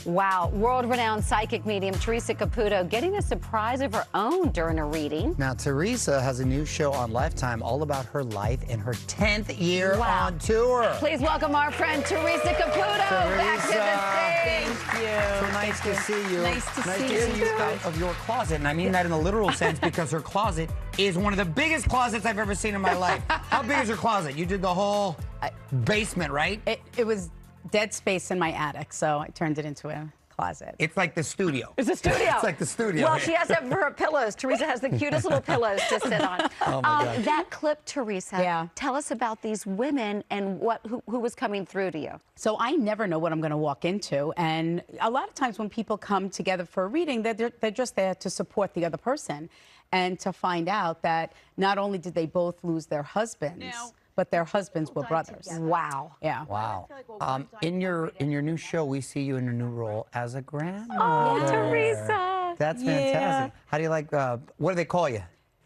Wow, world-renowned psychic medium Theresa Caputo getting a surprise of her own during a reading. Now, Theresa has a new show on Lifetime all about her life in her 10th year on tour. Please welcome our friend Theresa Caputo back to the stage. Thank you. So nice to see you. Nice to see you. Out of your closet, and I mean that in the literal sense because her closet is one of the biggest closets I've ever seen in my life. How big is her closet? You did the whole basement, right? It was dead space in my attic, so I turned it into a closet. It's like the studio. It's a studio. It's like the studio. Well, she has that for her pillows. Theresa has the cutest little pillows to sit on. Oh my God. That clip, Theresa, Yeah. tell us about these women and who was coming through to you. So I never know what I'm going to walk into, and a lot of times when people come together for a reading, they're just there to support the other person and to find out that not only did they both lose their husbands, but their husbands were brothers. Wow. Yeah. Wow. In your new show, we see you in a new role as a grandmother. Oh, Theresa. That's fantastic. Yeah. How do you like? What do they call you?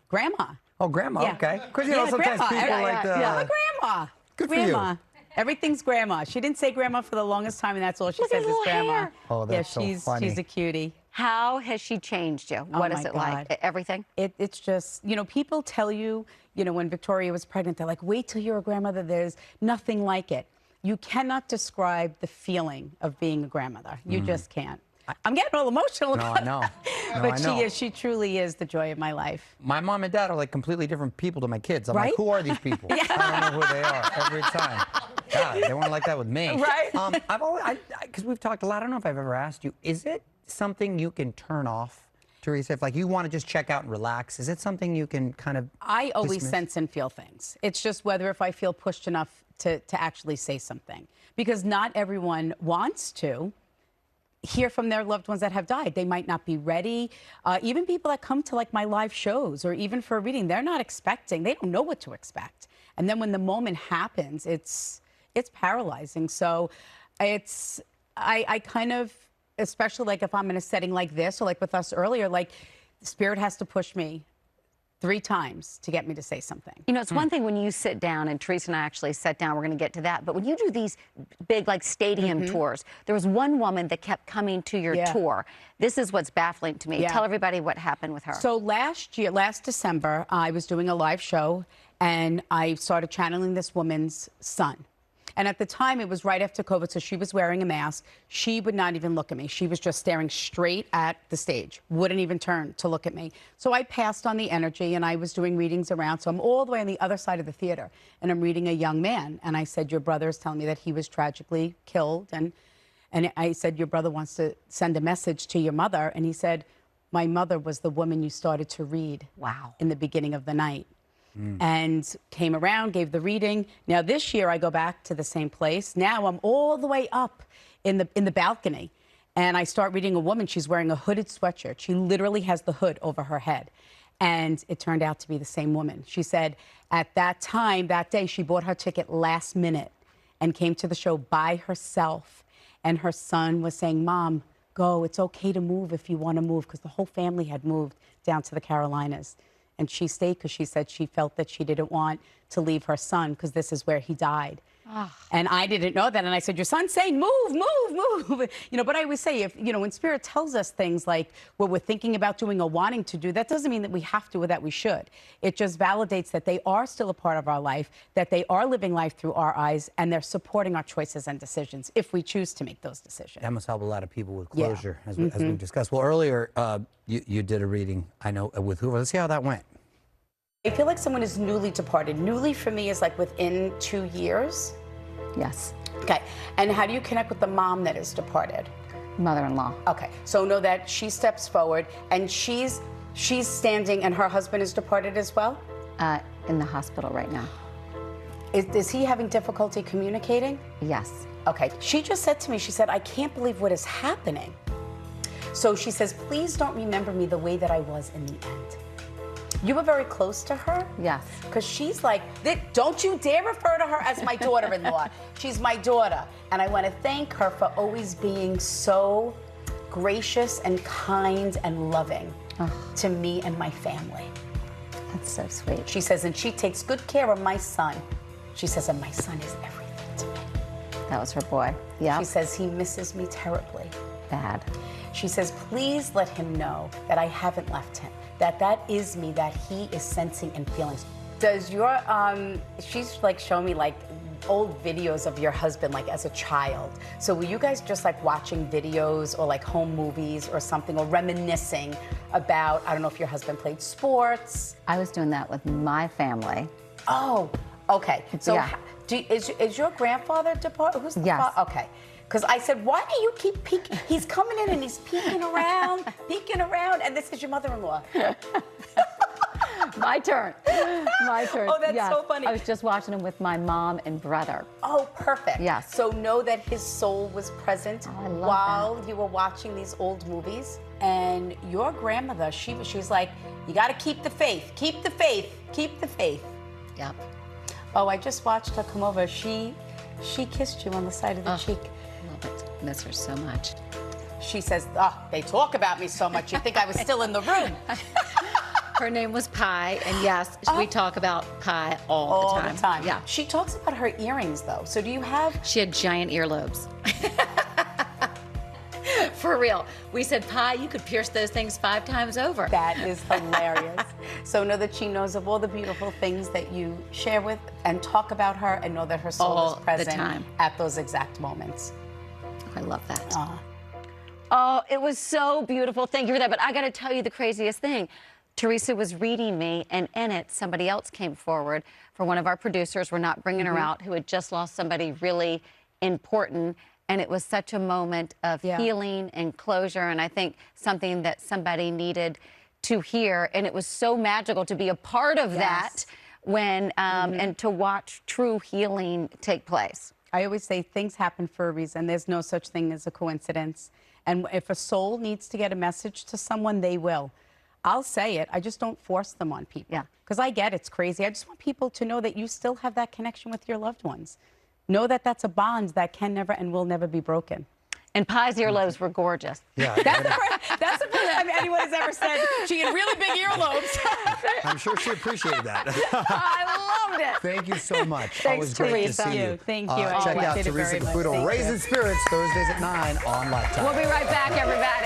Grandma. Oh, grandma. Yeah. Okay. Because you know sometimes grandma. people like the. Yeah, grandma. Good for grandma. you. Everything's grandma. She didn't say grandma for the longest time, and that's all she Look at says is little grandma. hair. Oh, that's yeah, so funny. she's a cutie. How has she changed you? What is my it like? God. Everything? It's just, you know, people tell you, you know, when Victoria was pregnant, they're like, wait till you're a grandmother. There's nothing like it. You cannot describe the feeling of being a grandmother. You just can't. I'm getting all emotional. No, I know. No, But I know. she truly is the joy of my life. My mom and dad are like completely different people to my kids. I'm like, Right? who are these people? I don't know who they are every time. God, they weren't like that with me. Right. I've always, because we've talked a lot. I don't know if I've ever asked you. Is it something you can turn off, Theresa? If like you want to just check out and relax, is it something you can kind of? I always dismiss? sense and feel things. It's just whether if I feel pushed enough to actually say something. Because not everyone wants to hear from their loved ones that have died. They might not be ready. Even people that come to like my live shows or even for a reading, they're not expecting. They don't know what to expect. And then when the moment happens, it's paralyzing. So I kind of, especially like if I'm in a setting like this or like with us earlier, like Spirit has to push me 3 times to get me to say something. You know, it's one thing when you sit down, and Theresa and I actually sat down, we're going to get to that, but when you do these big, like, stadium tours, there was one woman that kept coming to your tour. This is what's baffling to me. Tell everybody what happened with her. So last December, I was doing a live show, and I started channeling this woman's son. And at the time, it was right after COVID, so she was wearing a mask. She would not even look at me. She was just staring straight at the stage, wouldn't even turn to look at me. So I passed on the energy, and I was doing readings around. So I'm all the way on the other side of the theater, and I'm reading a young man. And I said, your brother is telling me that he was tragically killed. And I said, your brother wants to send a message to your mother. And he said, my mother was the woman you started to read in the beginning of the night. And came around, gave the reading. Now this year I go back to the same place. Now I'm all the way up in the balcony, and I start reading a woman. She's wearing a hooded sweatshirt. She literally has the hood over her head, and it turned out to be the same woman. She said at that time, that day, she bought her ticket last minute and came to the show by herself. And her son was saying, Mom, go. It's okay to move if you want to move, because the whole family had moved down to the Carolinas. And she stayed because she said she felt that she didn't want to leave her son because this is where he died. And I didn't know that. And I said, your son's saying, move, move, move. You know, but I always say, if, you know, when Spirit tells us things like what we're thinking about doing or wanting to do, that doesn't mean that we have to or that we should. It just validates that they are still a part of our life, that they are living life through our eyes, and they're supporting our choices and decisions if we choose to make those decisions. That must help a lot of people with closure, as we discussed. Well, earlier you did a reading, I know, with Hoover. Let's see how that went. I feel like someone is newly departed. Newly for me is like within 2 years. Yes. Okay. And how do you connect with the mom that is departed? Mother-in-law. Okay. So know that she steps forward and she's standing and her husband is departed as well? In the hospital right now. Is he having difficulty communicating? Yes. Okay. She just said to me, she said, I can't believe what is happening. So she says, please don't remember me the way that I was in the end. You were very close to her? Yes. Because she's like, don't you dare refer to her as my daughter-in-law. She's my daughter. And I want to thank her for always being so gracious and kind and loving to me and my family. That's so sweet. She says, and she takes good care of my son. She says, and my son is everything to me. That was her boy. Yeah. She says, he misses me terribly. bad. She says, please let him know that I haven't left him, that is me, that he is sensing and feeling. Does your, she's like showing me like old videos of your husband like as a child. So were you guys just like watching videos or like home movies or something, or reminiscing about, I don't know if your husband played sports? I was doing that with my family. Oh, okay. So Yeah. is your grandfather departed? Who's the Yes. father? Okay. Because I said, why do you keep peeking? He's coming in and he's peeking around, and this is your mother-in-law. My turn. My turn. Oh, that's Yes. so funny. I was just watching him with my mom and brother. Oh, perfect. Yes. So know that his soul was present I love while you were watching these old movies. And your grandmother, she's like, you got to keep the faith, keep the faith, keep the faith. Yep. Oh, I just watched her come over. She kissed you on the side of the cheek. I love it. Miss her so much. She says, oh, they talk about me so much, you'd think I was still in the room. Her name was Pi, and yes, we talk about Pi all the time. Yeah. She talks about her earrings, though. So do you have... She had giant earlobes. For real. We said, Pi, you could pierce those things 5 times over. That is hilarious. So know that she knows of all the beautiful things that you share with and talk about her, and know that her soul All is the present time. at those exact moments. I love that. Aw. Oh, it was so beautiful. Thank you for that. But I got to tell you the craziest thing. Theresa was reading me, and in it, somebody else came forward for one of our producers. We're not bringing her out, who had just lost somebody really important. And it was such a moment of healing and closure, and I think something that somebody needed to hear. And it was so magical to be a part of that when and to watch true healing take place. I always say things happen for a reason. There's no such thing as a coincidence. And if a soul needs to get a message to someone, they will. I'll say it. I just don't force them on people. Yeah. Because I get it's crazy. I just want people to know that you still have that connection with your loved ones. Know that that's a bond that can never and will never be broken. And Pi's earlobes were gorgeous. Yeah. That's the first time anyone has ever said she had really big earlobes. I'm sure she appreciated that. I loved it. Thank you so much. Thanks, Always great Teresa. to see you. Thank you. I Check out appreciate it Theresa very much. Caputo, Thank you. Raising Spirits, Thursdays at 9 on Lifetime. We'll be right back, everybody.